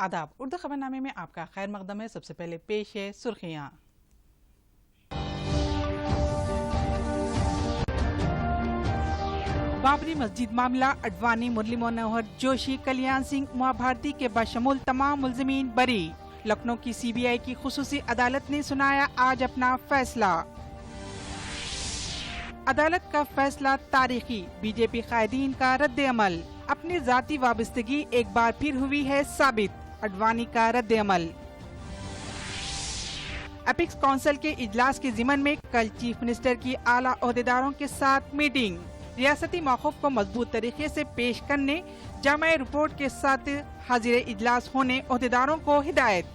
आदाब। उर्दू खबरनामे में आपका खैर मकदम है। सबसे पहले पेश है सुर्खियां। बाबरी मस्जिद मामला, अडवाणी, मुरली मनोहर जोशी, कल्याण सिंह, उमा भारती के बशमूल तमाम मुल्जिमीन बरी। लखनऊ की सीबीआई की खुसूसी अदालत ने सुनाया आज अपना फैसला। अदालत का फैसला तारीखी, बीजेपी कायदीन का रद्द अमल। अपनी जाती वाबस्तगी एक बार फिर हुई है साबित, अडवाणी का रद्द अमल। एपिक्स काउंसिल के इजलास के ज़िमन में कल चीफ मिनिस्टर की आला ओहदेदारों के साथ मीटिंग। रियासती मौक़िफ़ को मजबूत तरीके से पेश करने, जामा रिपोर्ट के साथ हाजिर इजलास होने ओहदेदारों को हिदायत।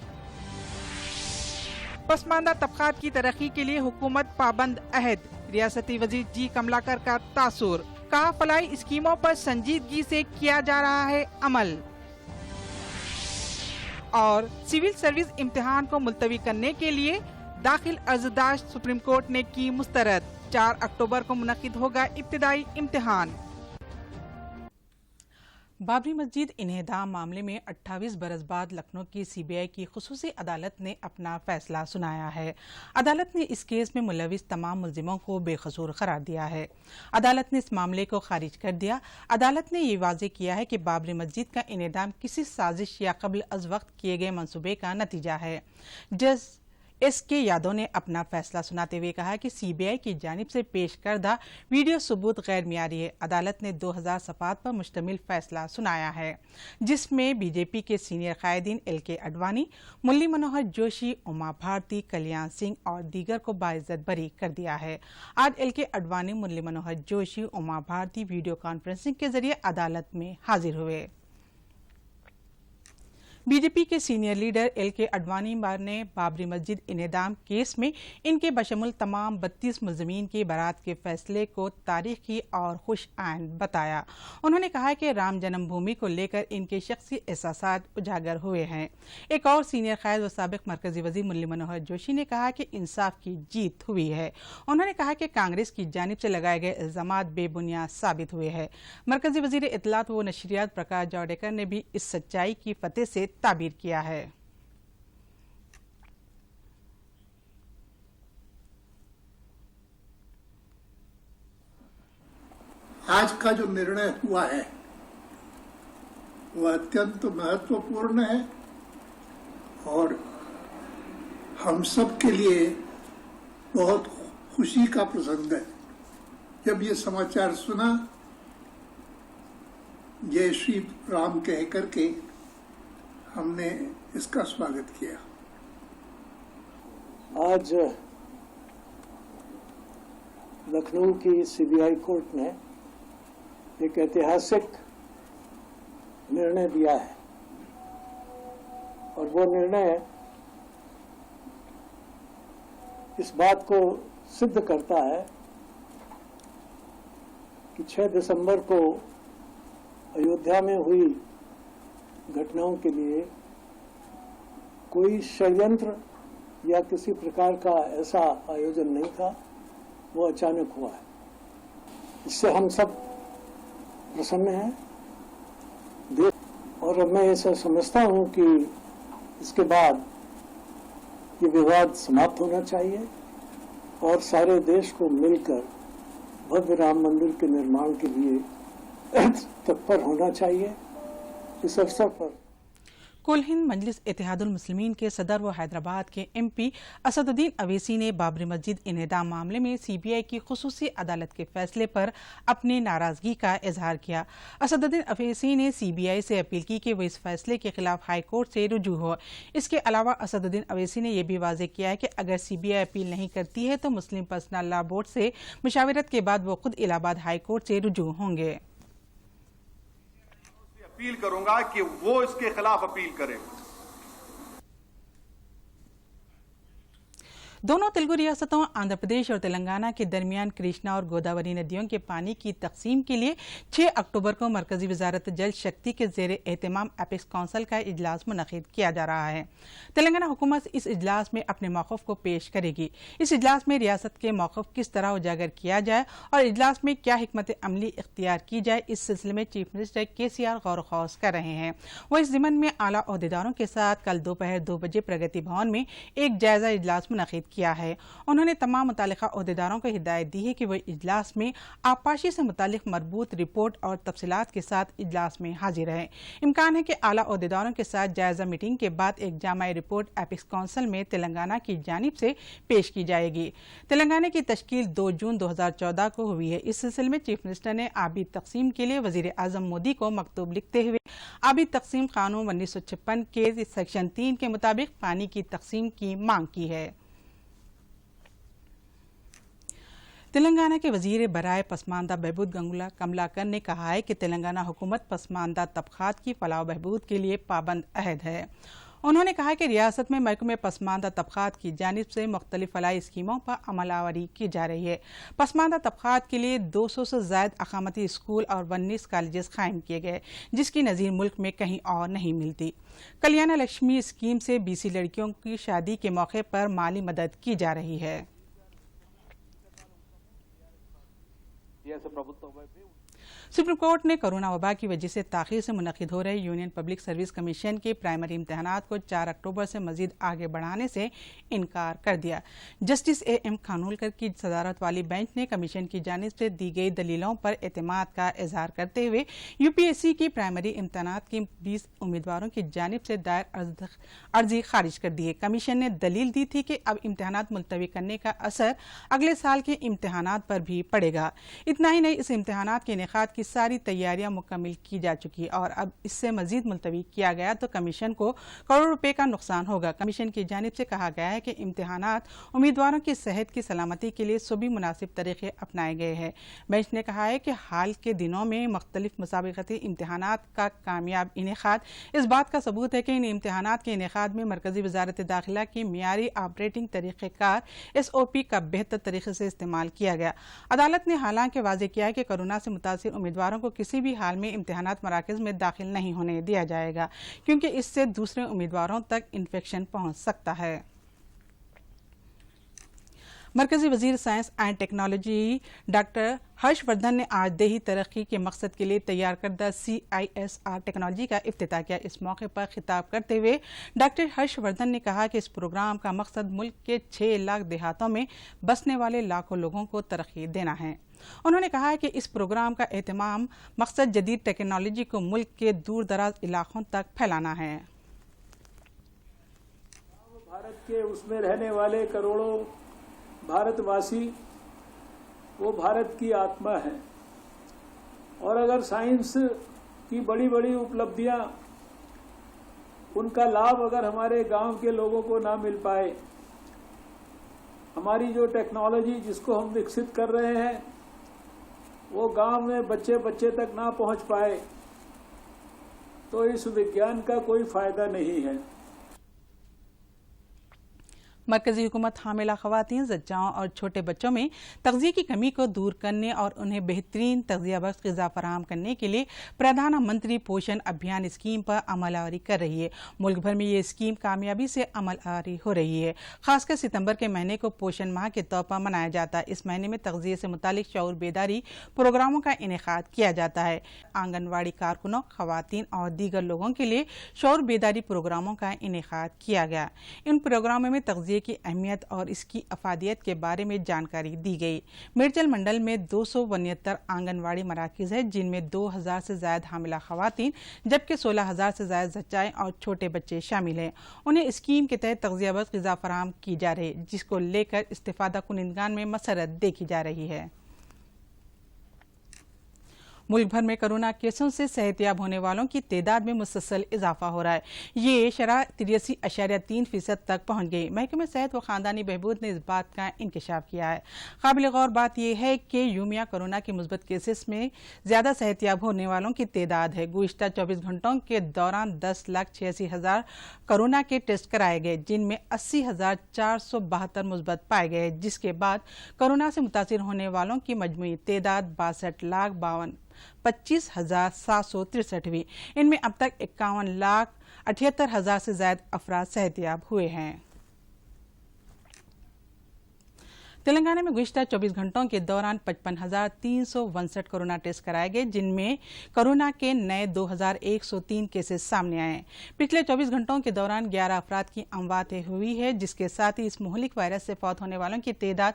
पसमानदा तबक़ात की तरक्की के लिए हुकूमत पाबंद अहद, रियासती वज़ीर जी कमलाकर का तासुर। कहा फलाई स्कीमों पर संजीदगी से किया जा रहा है अमल। और सिविल सर्विस इम्तिहान को मुलतवी करने के लिए दाखिल अर्जदाश्त सुप्रीम कोर्ट ने की मुस्तरद। 4 अक्टूबर को मुनक्किद होगा इब्तिदाई इम्तिहान। बाबरी मस्जिद इन्हदाम मामले में 28 बरस बाद लखनऊ की सीबीआई की खुसूसी अदालत ने अपना फैसला सुनाया है। अदालत ने इस केस में मुलविस तमाम मुल्जिमों को बेकसूर करार दिया है। अदालत ने इस मामले को खारिज कर दिया। अदालत ने ये वाज़ेह किया है कि बाबरी मस्जिद का इन्हदाम किसी साजिश या कबल अज़ वक्त किए गए मंसूबे का नतीजा है। जज एस.के. यादव ने अपना फैसला सुनाते हुए कहा कि सीबीआई की जानिब से पेश करदा वीडियो सबूत गैर मियारी है। अदालत ने 2000 सफ़ात पर मुश्तमिल फैसला सुनाया है, जिसमें बीजेपी के सीनियर कायदीन एल.के. अडवाणी, मुरली मनोहर जोशी, उमा भारती, कल्याण सिंह और दीगर को बाइज्जत बरी कर दिया है। आज LK. Advani, Murli Manohar Joshi, Uma Bharti video conferencing के जरिए अदालत में हाजिर हुए। बीजेपी के सीनियर लीडर एल.के. अडवाणी ने बाबरी मस्जिद इन्हदाम केस में इनके बशमुल तमाम 32 मुल्ज़मीन की बरात के फैसले को तारीखी और खुश आइंद बताया। उन्होंने कहा कि राम जन्मभूमि को लेकर इनके शख्सी एहसासात उजागर हुए हैं। एक और सीनियर कायद व साबिक मरकजी वज़ीर मुरली मनोहर जोशी ने कहा कि इंसाफ की जीत हुई है। उन्होंने कहा कि कांग्रेस की जानिब से लगाए गए इल्ज़ामात बेबुनियाद साबित हुए हैं। मरकजी वज़ीर इत्तलात व नशरियात प्रकाश जावड़ेकर ने भी इस सच्चाई की फतेह से ताबीर किया है। आज का जो निर्णय हुआ है वह अत्यंत महत्वपूर्ण है और हम सब के लिए बहुत खुशी का प्रसंग है। जब ये समाचार सुना, जय श्री राम कह करके हमने इसका स्वागत किया। आज लखनऊ की सीबीआई कोर्ट ने एक ऐतिहासिक निर्णय दिया है और वो निर्णय इस बात को सिद्ध करता है कि 6 दिसंबर को अयोध्या में हुई घटनाओं के लिए कोई षड्यंत्र या किसी प्रकार का ऐसा आयोजन नहीं था, वो अचानक हुआ है। इससे हम सब प्रसन्न हैं और मैं ऐसा समझता हूं कि इसके बाद ये विवाद समाप्त होना चाहिए और सारे देश को मिलकर भव्य राम मंदिर के निर्माण के लिए तत्पर होना चाहिए। इस अवसर पर कुल हिंद मजलिस इत्तेहादुल मुस्लिमीन के सदर व हैदराबाद के एमपी असदुद्दीन अवैसी ने बाबरी मस्जिद इन्हदाम मामले में सीबीआई की खुसूसी अदालत के फैसले पर अपनी नाराजगी का इजहार किया। असदुद्दीन अवैसी ने सीबीआई से अपील की कि वो इस फैसले के खिलाफ हाई कोर्ट से रुजू हो। इसके अलावा असदुद्दीन अवैसी ने यह भी वाज़ेह किया है कि अगर सीबीआई अपील नहीं करती है तो मुस्लिम पर्सनल लॉ बोर्ड से मुशावरत के बाद वो खुद इलाहाबाद हाई कोर्ट से रुजू होंगे। अपील करूंगा कि वो इसके खिलाफ अपील करें। दोनों तेलुगु रियासतों आंध्र प्रदेश और तेलंगाना के दरमियान कृष्णा और गोदावरी नदियों के पानी की तकसीम के लिए 6 अक्टूबर को मरकजी वजारत जल शक्ति के जेर एहतमाम एपेक्स काउंसिल का इजलास मुनक़िद किया जा रहा है। तेलंगाना हुकूमत इस इजलास में अपने मौक़िफ़ को पेश करेगी। इस इजलास में रियासत के मौक़िफ़ किस तरह उजागर किया जाए और इजलास में क्या हिकमत अमली इख्तियार की जाए, इस सिलसिले में चीफ मिनिस्टर KCR गौर खौस कर रहे हैं। वो इस ज़िमन में आला ओहदेदारों के साथ कल दोपहर 2 बजे प्रगति भवन में एक जायजा इजलास मुनक़िद किया है। उन्होंने तमाम मुतालिका ओहदेदारों को हिदायत दी है कि वह इजलास में आबपाशी से मुतालिक मरबूत रिपोर्ट और तफसीलात के साथ इजलास में हाजिर रहे। इम्कान है कि आला ओहदेदारों के साथ जायजा मीटिंग के बाद एक जामाई रिपोर्ट एपेक्स काउंसिल में तेलंगाना की जानिब से पेश की जाएगी। तेलंगाना की तश्कील 2 जून 2014 को हुई है। इस सिलसिले में चीफ मिनिस्टर ने आबी तकसीम के लिए वजीर आजम मोदी को मकतूब लिखते हुए आबी तकसीम कानून 1956 के सेक्शन 3 के मुताबिक पानी की तकसीम की मांग की है। तेलंगाना के वजीर बराए पसमानदा बहबूद गंगुला कमलाकर ने कहा है कि तेलंगाना हुकूमत पसमानदा तबकात की फलाह बहबूद के लिए पाबंद अहद है। उन्होंने कहा कि रियासत में महकमे पसमानदा तबकात की जानिब से मुख्तलिफ फलाही स्कीमों पर अमलावरी की जा रही है। पसमानदा तबकात के लिए 200 से ज़ायद अकामती स्कूल और 19 कॉलेजेस कायम किए गए, जिसकी नज़ीर मुल्क में कहीं और नहीं मिलती। कल्याण लक्ष्मी स्कीम से BC लड़कियों की शादी के मौके पर माली मदद की जा रही है। सुप्रीम कोर्ट ने कोरोना वबा की वजह से ताख़ीर से मुनक़िद हो रहे यूनियन पब्लिक सर्विस कमीशन के प्राइमरी इम्तहानात को 4 अक्टूबर से मजीद आगे बढ़ाने से इनकार कर दिया। जस्टिस AM खानोलकर की सदारत वाली बेंच ने कमीशन की जानिब से दी गई दलीलों पर एतमाद का इजहार करते हुए UPSC की प्राइमरी इम्तहानात की 20 उम्मीदवारों की जानिब से दायर अर्जी खारिज कर दी है। कमीशन ने दलील दी थी कि अब इम्तहानात मुलतवी करने का असर अगले साल के इम्तहानात पर भी पड़ेगा। इतना ही नहीं, इस इम्तहानात के इनेकाद की सारी तैयारियां मुकम्मल की जा चुकी और अब इससे मजीद मुलतवी किया गया तो कमीशन को करोड़ों रुपए का नुकसान होगा। कमीशन की जानिब से कहा गया है कि इम्तहानात उम्मीदवारों की सेहत की सलामती के लिए सभी मुनासिब तरीके अपनाए गए हैं। बेंच ने कहा है कि हाल के दिनों में मुख्तलिफ मुसाबिकती इम्तहानात का कामयाब इनेकाद इस बात का सबूत है कि इन इम्तहानात के इनेकाद में मरकजी वजारत दाखिला की मियारी ऑपरेटिंग तरीक़ेकार SOP का बेहतर तरीके से इस्तेमाल किया गया। अदालत ने हालांकि वाज़ेह किया है कि कोरोना से मुतासिर उम्मीदवारों को किसी भी हाल में इम्तहानात मराकज़ में दाखिल नहीं होने दिया जाएगा, क्योंकि इससे दूसरे उम्मीदवारों तक इन्फेक्शन पहुंच सकता है। मरकजी वजीर science and technology doctor Harshvardhan ने आज देही तरक्की के मकसद के लिए तैयार करदा CISR टेक्नोलॉजी का इफ्तिताह किया। इस मौके पर खिताब करते हुए डॉक्टर हर्षवर्धन ने कहा कि इस प्रोग्राम का मकसद मुल्क के 6 लाख देहातों में बसने वाले लाखों लोगों को तरक्की देना है। उन्होंने कहा है कि इस प्रोग्राम का एहतमाम मकसद जदीद टेक्नोलॉजी को मुल्क के दूर दराज इलाकों तक फैलाना है। भारत के उसमें रहने वाले करोड़ों भारतवासी वो भारत की आत्मा है, और अगर साइंस की बड़ी बड़ी उपलब्धियां, उनका लाभ अगर हमारे गांव के लोगों को ना मिल पाए, हमारी जो टेक्नोलॉजी जिसको हम विकसित कर रहे हैं वो गांव में बच्चे बच्चे तक ना पहुंच पाए, तो इस विज्ञान का कोई फायदा नहीं है। मरकजी हुकूमत हामिला खवातीन, ज़च्चाओं और छोटे बच्चों में तग़ज़िया की कमी को दूर करने और उन्हें बेहतरीन तग़ज़िया बख्श ग़िज़ा फराहम करने के लिए प्रधानमंत्री पोषण अभियान स्कीम पर अमलावरी कर रही है। मुल्क भर में ये स्कीम कामयाबी से अमलावरी हो रही है। खासकर सितंबर के महीने को पोषण माह के तौर पर मनाया जाता है। इस महीने में तग़ज़िया से मुतालिक शऊर बेदारी प्रोग्रामों का इनेकाद किया जाता है। आंगनवाड़ी कारकुनों, खवातीन और दीगर लोगों के लिए शऊर बेदारी प्रोग्रामों का इनेकाद किया गया। इन प्रोग्रामों में तग़ज़िया की अहमियत और इसकी अफादियत के बारे में जानकारी दी गई। मिर्चल मंडल में 269 आंगनवाड़ी मराकिज़ है, जिनमें 2000 से ज़्यादा हामिला खवातीन जबकि 16000 से ज़्यादा ज़च्चाएं और छोटे बच्चे शामिल हैं। उन्हें स्कीम के तहत तग़ज़िया बख्श ग़िज़ा फराहम की जा रही है, जिसको लेकर इस्तिफ़ादा कुनिंदगान में मसरत देखी जा रही है। मुल्क भर में कोरोना केसों से सेहतयाब होने वालों की तादाद में मुसलसल इजाफा हो रहा है। ये शरह 83.3% तक पहुंच गई। महकमे सेहत व खानदानी बहबूद ने इस बात का इंकशाफ किया है। काबिल गौर बात यह है कि यूमिया कोरोना के मुस्बत केसेस में ज्यादा सेहतयाब होने वालों की तादाद है। गुज़िश्ता 24 घंटों के दौरान 10,86,000 कोरोना के टेस्ट कराए गए, जिनमें 80,472 मुस्बत पाए गए, जिसके बाद कोरोना से मुतासिर होने वालों की मजमूई तादाद 62,25,763 हुई। इनमें अब तक 51,78,000 से ज्यादा अफराद सेहतयाब हुए हैं। तेलंगाना में गुज़िश्ता 24 घंटों के दौरान 55,359 कोरोना टेस्ट कराए गए, जिनमें कोरोना के नए 2,103 केसेस सामने आए। पिछले 24 घंटों के दौरान 11 अफराद की अमवात हुई है, जिसके साथ ही इस मुहलिक वायरस से फौत होने वालों की तादाद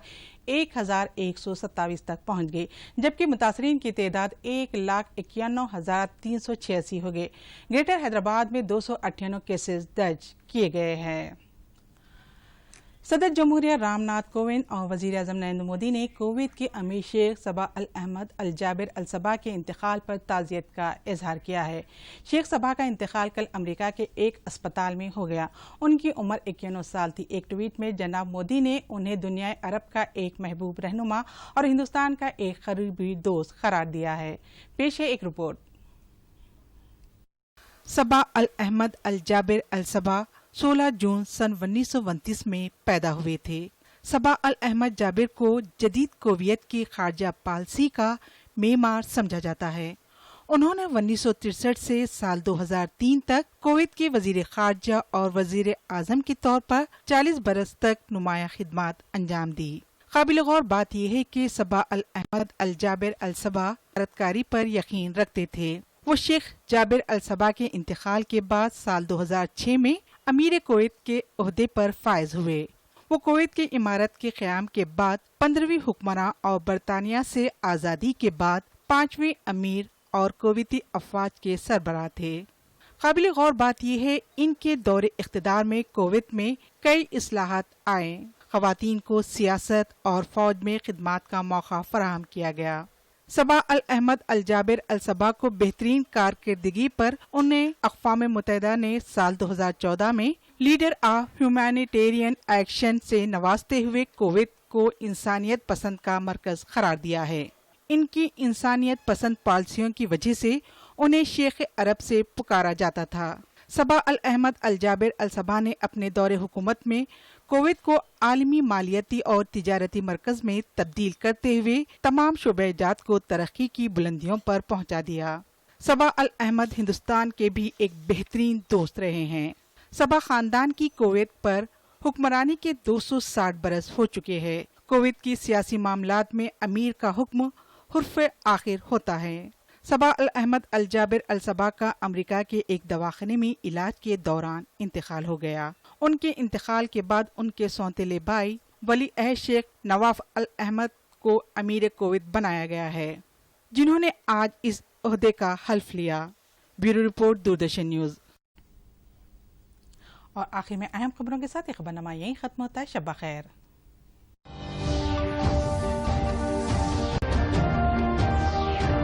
1,127 तक पहुंच गई, जबकि मुतासरीन की तादाद 1,91,386 हो गई। ग्रेटर हैदराबाद में 298 केसेस दर्ज किए गए हैं। सदर जमहूरिया रामनाथ कोविंद और वज़ीर आज़म नरेंद्र मोदी ने कुवैत के अमीर शेख सबा अल अहमद अल जाबिर अल सबा के इंतकाल पर ताज़ियत का इजहार किया है। शेख सबा का इंतकाल कल अमेरिका के एक अस्पताल में हो गया। उनकी उम्र 91 साल थी। एक ट्वीट में जनाब मोदी ने उन्हें दुनिया अरब का एक महबूब रहनुमा और हिंदुस्तान का एक करीबी दोस्त करार दिया है। पेश है एक रिपोर्ट। सबा अल अहमद अल जाबिर अल सबा 16 जून सन 1929 में पैदा हुए थे। सबा अल अहमद जाबिर को जदीद कुवैत की खारजा पॉलिसी का मेमार समझा जाता है। उन्होंने 1963 से साल 2003 तक कुवैत के वजीर खारजा और वजीर आजम के तौर पर 40 बरस तक नुमाया खिदमत अंजाम दी। काबिल गौर बात यह है कि सबा अल अहमद अल जाबिर अल सबा भारतकारी पर यकीन रखते थे। वो शेख जाबिर अल सबा के इंतकाल के बाद साल 2006 में अमीर कुवैत के ओहदे पर फायज हुए। वो कुवैत की इमारत के क़याम के बाद 15वीं हुक्मरान और बरतानिया से आज़ादी के बाद 5वें अमीर और कुवैती अफवाज के सरबराह थे। काबिल गौर बात यह है, इनके दौरे इख्तिदार में कुवैत में कई इस्लाहात आए। ख़वातीन को सियासत और फौज में खिदमत का मौका फराहम किया गया। सबा अल अहमद अल जाबिर अल सबा को बेहतरीन कारकर्दगी पर उन्हें अक़वाम मुत्तहिदा ने साल 2014 में लीडर ऑफ ह्यूमैनिटेरियन एक्शन से नवाजते हुए कुवैत को इंसानियत पसंद का मरकज करार दिया है। इनकी इंसानियत पसंद पॉलिसियों की वजह से उन्हें शेख अरब से पुकारा जाता था। सबा अल अहमद अल जाबिर अल सबा ने अपने दौरे हुकूमत में कुवैत को आलमी मालियाती और तिजारती मरकज में तब्दील करते हुए तमाम शोबेजात को तरक्की की बुलंदियों पर पहुंचा दिया। सबा अल अहमद हिंदुस्तान के भी एक बेहतरीन दोस्त रहे हैं। सबा खानदान की कुवैत पर हुक्मरानी के 260 बरस हो चुके हैं। कुवैत की सियासी मामलात में अमीर का हुक्म हुर्फ आखिर होता है। सबा अल अहमद अल जाबिर अल सबा का अमेरिका के एक दवाखाने में इलाज के दौरान इंतकाल हो गया। उनके इंतकाल के बाद उनके सौतेले भाई वली अहद शेख नवाफ अल अहमद को अमीर कुवैत बनाया गया है, जिन्होंने आज इस ओहदे का हल्फ लिया। Bureau report, Doordarshan news. और आखिर में अहम खबरों के साथ खबरनामा यहीं खत्म होता है। शब खैर।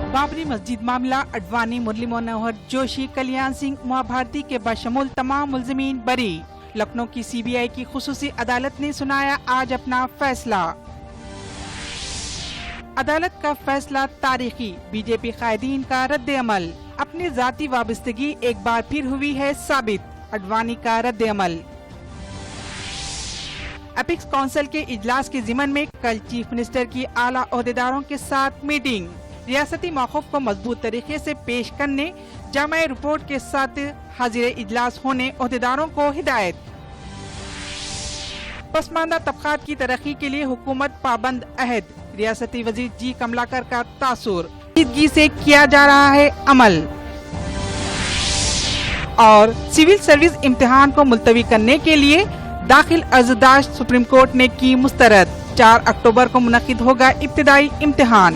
बाबरी मस्जिद मामला, अडवाणी, मुरली मनोहर जोशी, कल्याण सिंह, उमा भारती के बशमूल तमाम मुल्ज़िमीन बरी। लखनऊ की सीबीआई की खुसूसी अदालत ने सुनाया आज अपना फैसला। अदालत का फैसला तारीखी, बीजेपी कायदीन का रद्द अमल। अपनी जाती वाबस्तगी एक बार फिर हुई है साबित, अडवाणी का रद्द अमल। एपिक्स काउंसिल के इजलास के ज़िमन में कल चीफ मिनिस्टर की आला ओहदेदारों के साथ मीटिंग। रियासती मौक़िफ़ को मजबूत तरीके से पेश करने जामा रिपोर्ट के साथ हाजिर इजलास होने ओहदेदारों को हिदायत। पसमानदा तबक़ात की तरक्की के लिए हुकूमत पाबंद अहद, रियासती वज़ीर जी कमलाकर का तासुर, पेचीदगी से किया जा रहा है अमल। और सिविल सर्विस इम्तिहान को मुलतवी करने के लिए दाखिल अर्ज़दाश्त सुप्रीम कोर्ट ने की मुस्तरद। 4 अक्टूबर को मुनक़िद होगा इब्तिदाई इम्तिहान।